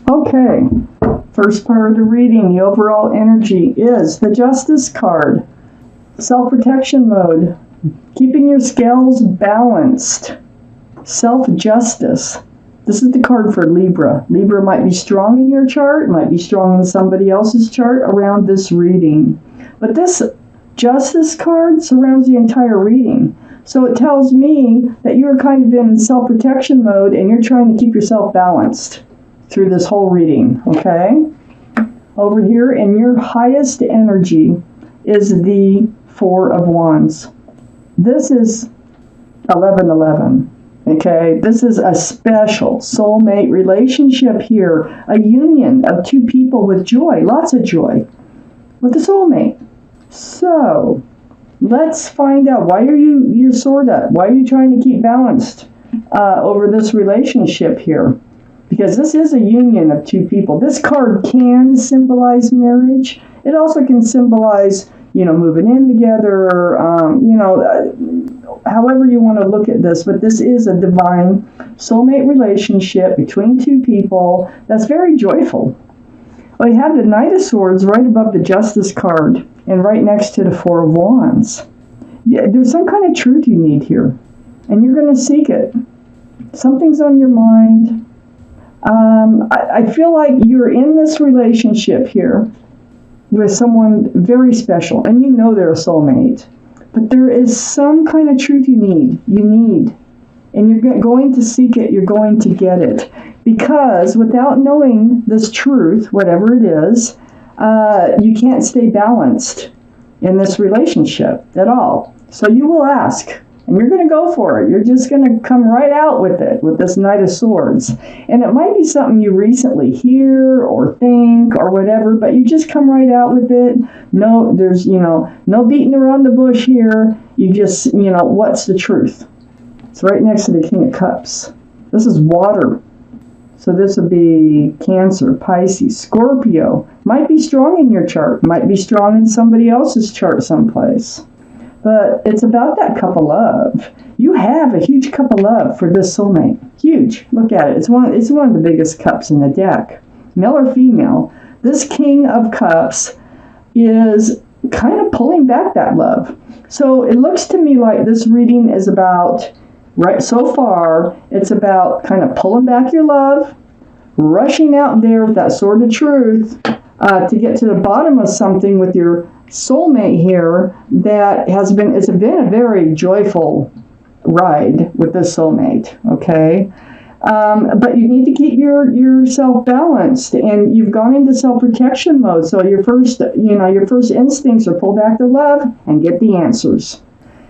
Okay, first part of the reading, the overall energy is the Justice card. Self-protection mode, keeping your scales balanced. Self-justice. This is the card for Libra. Libra might be strong in your chart, might be strong in somebody else's chart around this reading. But this Justice card surrounds the entire reading. So it tells me that you're kind of in self-protection mode and you're trying to keep yourself balanced through this whole reading, okay? Over here in your highest energy is the Four of Wands. This is 1111, okay? This is a special soulmate relationship here, a union of two people with joy, lots of joy, with a soulmate. So, let's find out, why are you're sword up? Why are you trying to keep balanced over this relationship here? Because this is a union of two people. This card can symbolize marriage. It also can symbolize, moving in together, however you want to look at this. But this is a divine soulmate relationship between two people that's very joyful. We have the Knight of Swords right above the Justice card and right next to the Four of Wands. Yeah, there's some kind of truth you need here, and you're going to seek it. Something's on your mind. I feel like you're in this relationship here with someone very special, and you know they're a soulmate, but there is some kind of truth you need, and you're going to seek it, you're going to get it, because without knowing this truth, whatever it is, you can't stay balanced in this relationship at all. So you will ask, and you're going to go for it. You're just going to come right out with it, with this Knight of Swords. And it might be something you recently hear or think or whatever, but you just come right out with it. No, there's, no beating around the bush here. You just, what's the truth? It's right next to the King of Cups. This is water. So this would be Cancer, Pisces, Scorpio. Might be strong in your chart. Might be strong in somebody else's chart someplace. But it's about that cup of love. You have a huge cup of love for this soulmate. Huge. Look at it. It's one of the biggest cups in the deck. Male or female, this King of Cups is kind of pulling back that love. So it looks to me like this reading is about, right so far, it's about kind of pulling back your love, rushing out there with that sword of truth to get to the bottom of something with your soulmate here that it's been a very joyful ride with this soulmate, okay? But you need to keep yourself balanced, and you've gone into self-protection mode. So your first instincts are pull back the love and get the answers.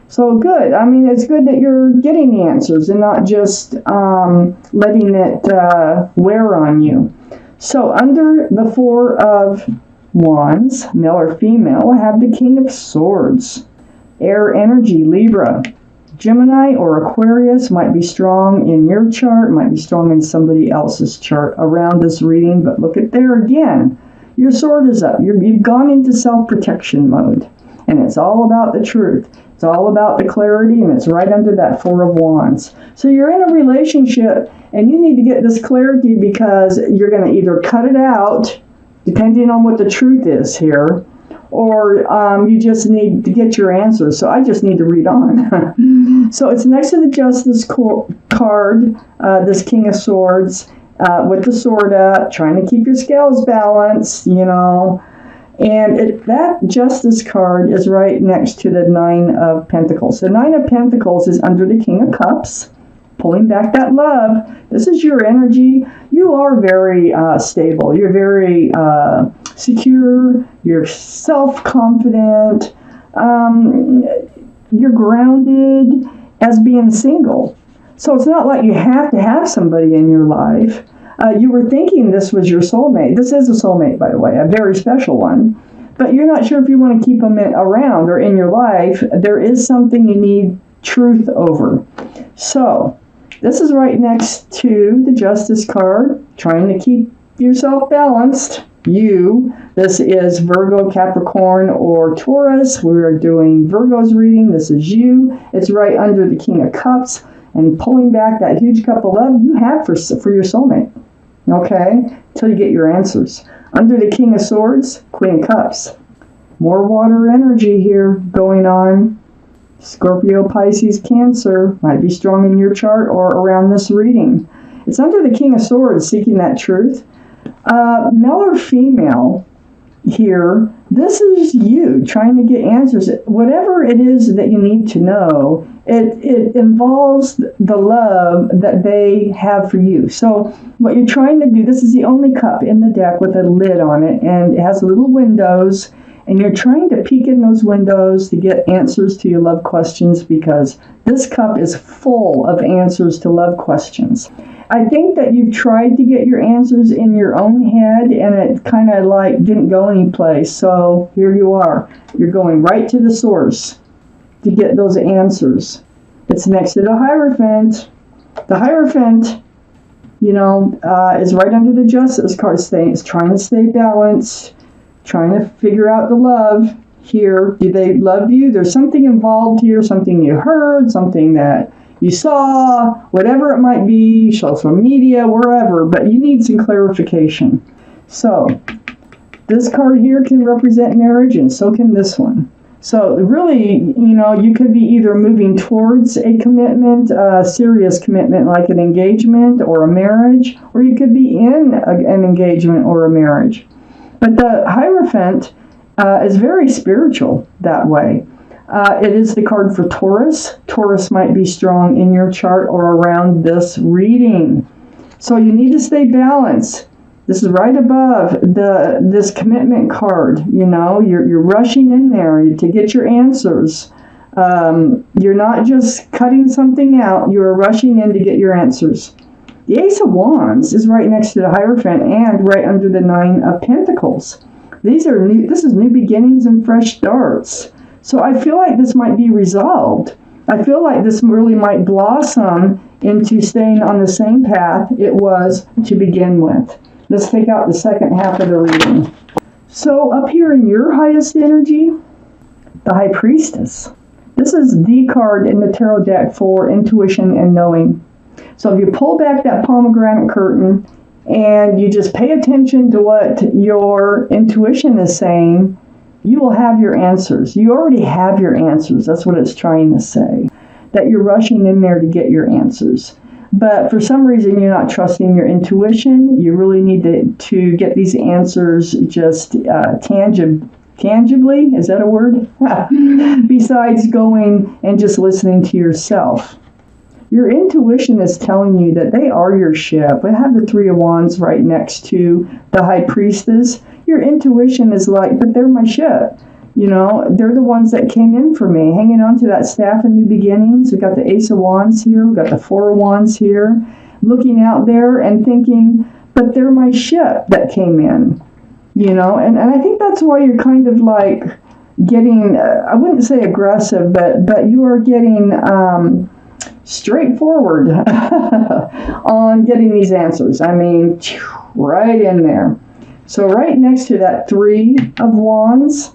So good. I mean, it's good that you're getting the answers and not just letting it wear on you. So under the Four of Wands, male or female, I have the King of Swords. Air energy, Libra. Gemini or Aquarius might be strong in your chart, might be strong in somebody else's chart around this reading, but look at there again. Your sword is up. You've gone into self-protection mode, and it's all about the truth. It's all about the clarity, and it's right under that Four of Wands. So you're in a relationship, and you need to get this clarity because you're going to either cut it out, depending on what the truth is here, or you just need to get your answers. So I just need to read on. So it's next to the Justice card, this King of Swords, with the sword up, trying to keep your scales balanced, And that Justice card is right next to the Nine of Pentacles. The Nine of Pentacles is under the King of Cups, pulling back that love. This is your energy. You are very stable. You're very secure. You're self-confident. You're grounded as being single. So it's not like you have to have somebody in your life. You were thinking this was your soulmate. This is a soulmate, by the way, a very special one. But you're not sure if you want to keep them around or in your life. There is something you need truth over. So this is right next to the Justice card, trying to keep yourself balanced. This is Virgo, Capricorn, or Taurus. We're doing Virgo's reading. This is you. It's right under the King of Cups and pulling back that huge cup of love you have for your soulmate. okay, till you get your answers. Under the King of Swords, Queen of Cups. More water energy here going on. Scorpio, Pisces, Cancer might be strong in your chart or around this reading. It's under the King of Swords, seeking that truth. Male or female here, this is you trying to get answers. Whatever it is that you need to know, it involves the love that they have for you. So what you're trying to do, this is the only cup in the deck with a lid on it, and it has little windows, and you're trying to peek in those windows to get answers to your love questions, because this cup is full of answers to love questions. I think that you've tried to get your answers in your own head, and it kind of like didn't go anyplace. So here you are. You're going right to the source to get those answers. It's next to the Hierophant. The Hierophant, is right under the Justice card. It's trying to stay balanced, trying to figure out the love here. Do they love you? There's something involved here, something you heard, something that you saw, whatever it might be, social media, wherever, but you need some clarification. So, this card here can represent marriage, and so can this one. So, really, you could be either moving towards a commitment, a serious commitment like an engagement or a marriage, or you could be in an engagement or a marriage. But the Hierophant is very spiritual that way. It is the card for Taurus. Taurus might be strong in your chart or around this reading. So you need to stay balanced. This is right above this commitment card. You're rushing in there to get your answers. You're not just cutting something out. You are rushing in to get your answers. The Ace of Wands is right next to the Hierophant and right under the Nine of Pentacles. This is new beginnings and fresh starts. So I feel like this might be resolved. I feel like this really might blossom into staying on the same path it was to begin with. Let's take out the second half of the reading. So up here in your highest energy, the High Priestess. This is the card in the tarot deck for intuition and knowing. So if you pull back that pomegranate curtain and you just pay attention to what your intuition is saying, you will have your answers. You already have your answers. That's what it's trying to say. That you're rushing in there to get your answers. But for some reason, you're not trusting your intuition. You really need to get these answers just tangibly. Is that a word? Besides going and just listening to yourself. Your intuition is telling you that they are your ship. We have the Three of Wands right next to the High Priestess. Your intuition is like, but they're my ship. They're the ones that came in for me, hanging on to that staff of new beginnings. We've got the Ace of Wands here. We've got the Four of Wands here. Looking out there and thinking, but they're my ship that came in. And I think that's why you're kind of like getting, I wouldn't say aggressive, but you are getting straightforward on getting these answers. I mean, right in there. So right next to that Three of Wands,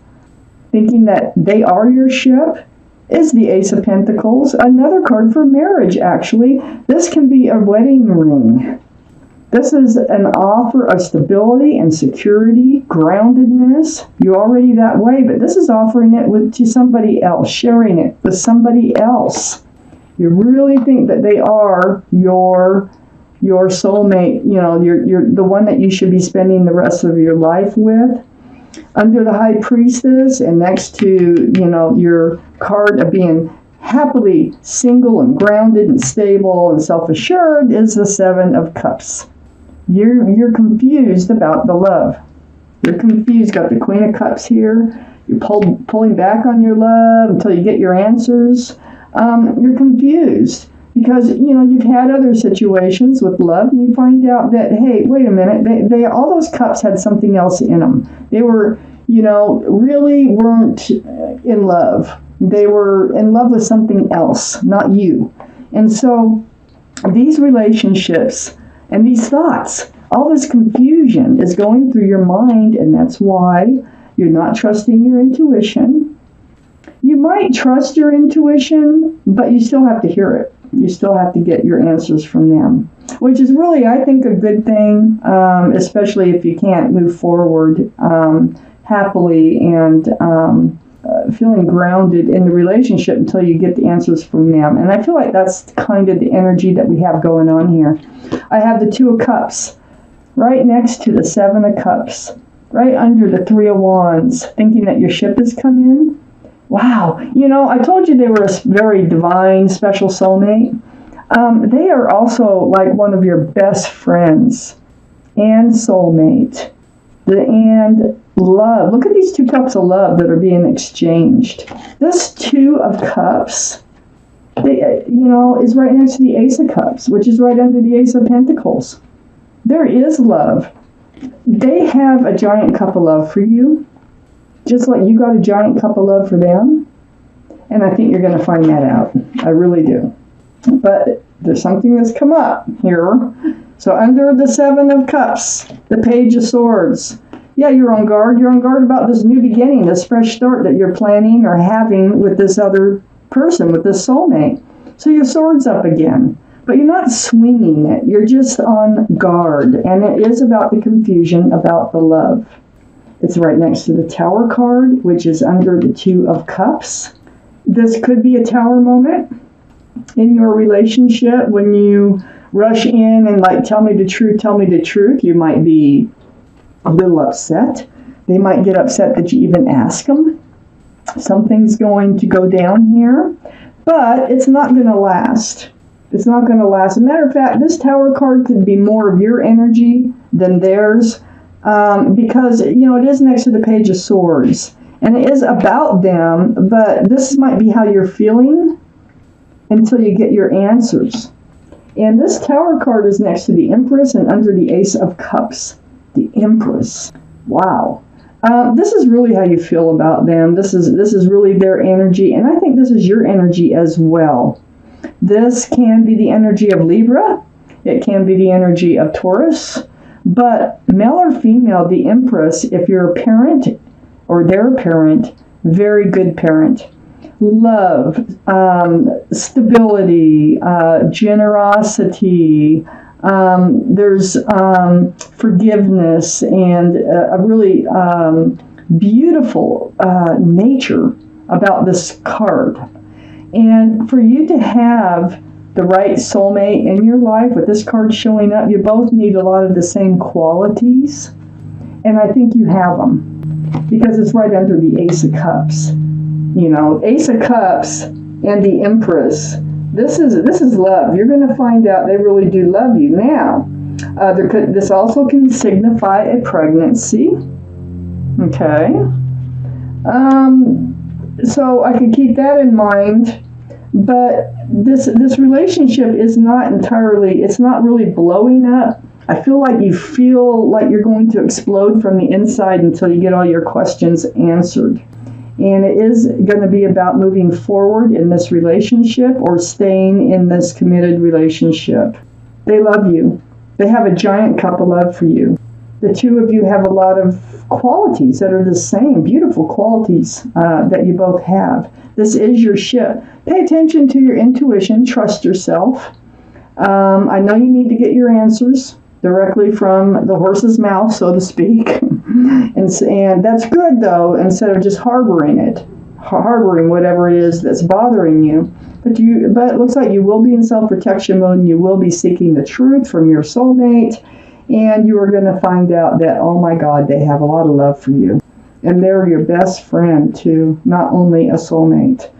thinking that they are your ship, is the Ace of Pentacles. Another card for marriage, actually. This can be a wedding ring. This is an offer of stability and security, groundedness. You're already that way, but this is offering it to somebody else, sharing it with somebody else. You really think that they are your soulmate, you're the one that you should be spending the rest of your life with. Under the High Priestess and next to, your card of being happily single and grounded and stable and self-assured is the Seven of Cups. You're confused about the love. You're confused. Got the Queen of Cups here. You're pulling back on your love until you get your answers. You're confused because, you've had other situations with love and you find out that, hey, wait a minute, they all those cups had something else in them. They were, really weren't in love. They were in love with something else, not you. And so these relationships and these thoughts, all this confusion is going through your mind, and that's why you're not trusting your intuition. You might trust your intuition, but you still have to hear it. You still have to get your answers from them, which is really, I think, a good thing, especially if you can't move forward happily and feeling grounded in the relationship until you get the answers from them. And I feel like that's kind of the energy that we have going on here. I have the Two of Cups right next to the Seven of Cups, right under the Three of Wands, thinking that your ship has come in. Wow. You know, I told you they were a very divine, special soulmate. They are also like one of your best friends and soulmate. And love. Look at these two cups of love that are being exchanged. This Two of Cups, is right next to the Ace of Cups, which is right under the Ace of Pentacles. There is love. They have a giant cup of love for you, just like you got a giant cup of love for them. And I think you're going to find that out. I really do. But there's something that's come up here. So under the Seven of Cups, the Page of Swords. Yeah, you're on guard. You're on guard about this new beginning, this fresh start that you're planning or having with this other person, with this soulmate. So your sword's up again. But you're not swinging it. You're just on guard. And it is about the confusion about the love. It's right next to the Tower card, which is under the Two of Cups. This could be a Tower moment in your relationship when you rush in and like, tell me the truth, tell me the truth. You might be a little upset. They might get upset that you even ask them. Something's going to go down here, but it's not going to last. It's not going to last. As a matter of fact, this Tower card could be more of your energy than theirs, because, it is next to the Page of Swords. And it is about them, but this might be how you're feeling until you get your answers. And this Tower card is next to the Empress and under the Ace of Cups. The Empress. Wow. This is really how you feel about them. This is really their energy, and I think this is your energy as well. This can be the energy of Libra. It can be the energy of Taurus. But male or female, the Empress, if you're a parent or they're a parent, very good parent. Love, stability, generosity. There's forgiveness and a really beautiful nature about this card. And for you to have the right soulmate in your life, with this card showing up, you both need a lot of the same qualities. And I think you have them, because it's right under the Ace of Cups. Ace of Cups and the Empress. This is love. You're going to find out they really do love you. Now, this also can signify a pregnancy. Okay. So I could keep that in mind. But this relationship is it's not really blowing up. I feel like you're going to explode from the inside until you get all your questions answered. And it is going to be about moving forward in this relationship or staying in this committed relationship. They love you. They have a giant cup of love for you. The two of you have a lot of qualities that are the same, beautiful qualities that you both have. This is your ship. Pay attention to your intuition. Trust yourself. I know you need to get your answers directly from the horse's mouth, so to speak. And that's good, though, instead of just harboring whatever it is that's bothering you. But it looks like you will be in self-protection mode, and you will be seeking the truth from your soulmate, and you are going to find out that, oh my God, they have a lot of love for you. And they're your best friend, too, not only a soulmate.